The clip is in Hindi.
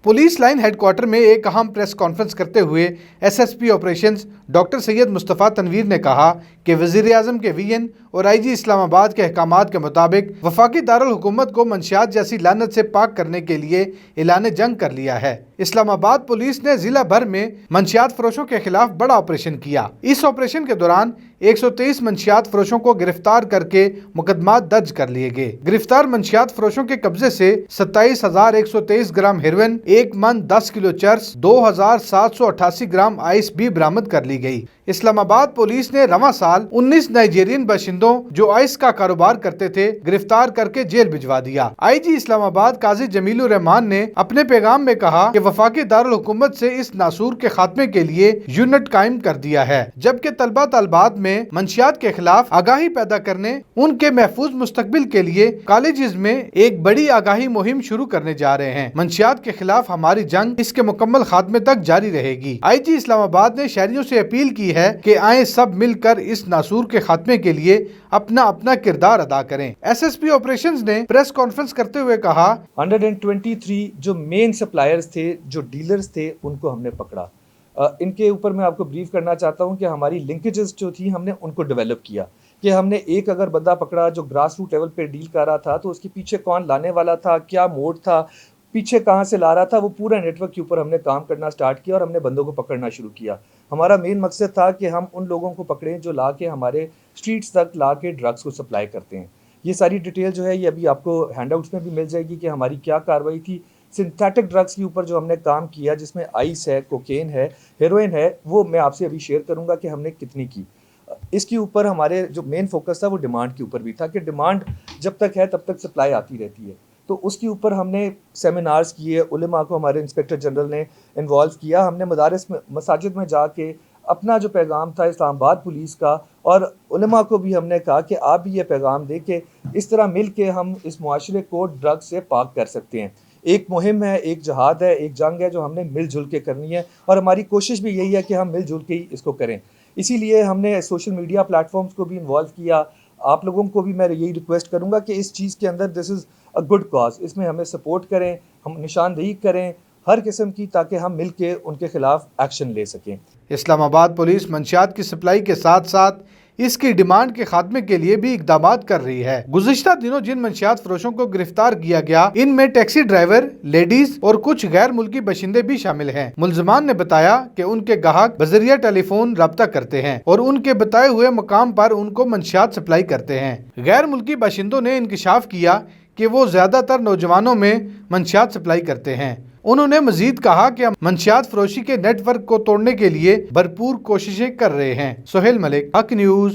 पुलिस लाइन हेडक्वार्टर में एक अहम प्रेस कॉन्फ्रेंस करते हुए SSP operations doctor Syed Mustafa Tanveer ने कहा कि वज़ीर-ए-आज़म के वीएन और आईजी इस्लामाबाद के अहकामात के मुताबिक वफाकी दारुल हुकूमत को मंशियात जैसी लानत से पाक करने के लिए ऐलान जंग कर लिया है। इस्लामाबाद पुलिस ने जिला भर में मंशियात फरोशों के खिलाफ बड़ा ऑपरेशन किया। इस ऑपरेशन के दौरान 123 मंशियात फरोशों को गिरफ्तार करके मुकदमा दर्ज कर लिए गए। गिरफ्तार मंशियात फरोशों के कब्जे से 27,123 ग्राम हेरोइन, 1 मन 10 किलो चर्स, 2,788 ग्राम आइस भी बरामद कर ली गई। इस्लामाबाद पुलिस ने रवां साल 19 नाइजीरियन बाशिंदों जो आइस का कारोबार करते थे गिरफ्तार करके जेल भिजवा दिया। आईजी इस्लामाबाद काजी जमीलुर रहमान ने अपने पैगाम में कहा कि वफाकी दारुल हुकूमत से इस नासूर के खात्मे के लिए यूनिट कायम कर दिया है, जबकि तलबा तलबात में मंशियात के खिलाफ आगाही पैदा करने, उनके महफूज मुस्तकबिल के लिए कॉलेजेस में एक बड़ी आगाही मुहिम शुरू करने जा रहे हैं। मंशियात के खिलाफ हमारी जंग इसके मुकम्मल खात्मे तक जारी रहेगी। आईजी इस्लामाबाद ने शहरियों से अपील की है कि आए सब मिलकर इस नासूर के खात्मे के लिए अपना अपना किरदार अदा करें। एसएसपी ऑपरेशंस ने प्रेस कॉन्फ्रेंस करते हुए कहा, 123 जो मेन सप्लायर्स थे, जो डीलर्स थे, उनको हमने पकड़ा। इनके ऊपर मैं आपको ब्रीफ करना चाहता हूं कि हमारी लिंकेजेस जो थी हमने उनको डेवलप किया कि हमने एक अगर बंदा पकड़ा जो ग्रास रूट लेवल पे डील कर रहा था तो उसके पीछे कौन लाने वाला था, क्या मोड था, पीछे कहाँ से ला रहा था, वो पूरा नेटवर्क के ऊपर हमने काम करना स्टार्ट किया और हमने बंदों को पकड़ना शुरू किया। हमारा मेन मकसद था कि हम उन लोगों को पकड़ें जो ला के हमारे स्ट्रीट्स तक ला के ड्रग्स को सप्लाई करते हैं। ये सारी डिटेल जो है ये अभी आपको हैंडआउट्स में भी मिल जाएगी कि हमारी क्या कार्रवाई थी। सिंथेटिक ड्रग्स के ऊपर जो हमने काम किया जिसमें आइस है, कोकेन है, हेरोइन है, वो मैं आपसे अभी शेयर करूंगा कि हमने कितनी की। इसके ऊपर हमारे जो मेन फोकस था वो डिमांड के ऊपर भी था कि डिमांड जब तक है तब तक सप्लाई आती रहती है। तो उसके ऊपर हमने सेमिनार्स किए, उलेमा को हमारे इंस्पेक्टर जनरल ने इन्वॉल्व किया। हमने मदारिस में, मसाजिद में जाके अपना जो पैगाम था इस्लामाबाद पुलिस का और उलेमा को भी हमने कहा कि आप भी ये पैगाम दें कि इस तरह मिल के हम इस मुआशरे को ड्रग से पाक कर सकते हैं। एक मुहिम है, एक जहाद है, एक जंग है जो हमने मिलजुल के करनी है और हमारी कोशिश भी यही है कि हम मिलजुल के ही इसको करें। इसीलिए हमने सोशल मीडिया प्लेटफॉर्म्स को भी इन्वॉल्व किया। आप लोगों को भी मैं यही रिक्वेस्ट करूंगा कि इस चीज़ के अंदर this is a good cause, इसमें हमें सपोर्ट करें, हम निशानदेही करें हर किस्म की, ताकि हम मिल के उनके खिलाफ एक्शन ले सकें। इस्लामाबाद पुलिस मंशियात की सप्लाई के साथ साथ इसकी डिमांड के खात्मे के लिए भी इकदाम कर रही है। गुज़िश्ता दिनों जिन मंशियात फरोशों को गिरफ्तार किया गया, इनमें टैक्सी ड्राइवर, लेडीज और कुछ गैर मुल्की बाशिंदे भी शामिल हैं। मुलजमान ने बताया कि उनके ग्राहक बजरिया टेलीफोन रब्ता करते हैं और उनके बताए हुए मकाम पर उनको मंशियात सप्लाई करते हैं। गैर मुल्की बाशिंदों ने इंकशाफ किया कि वो ज्यादातर नौजवानों में मंशियात सप्लाई करते हैं। उन्होंने मजीद कहा कि हम मंशियात फरोशी के नेटवर्क को तोड़ने के लिए भरपूर कोशिशें कर रहे हैं। सोहेल मलिक, हक न्यूज़।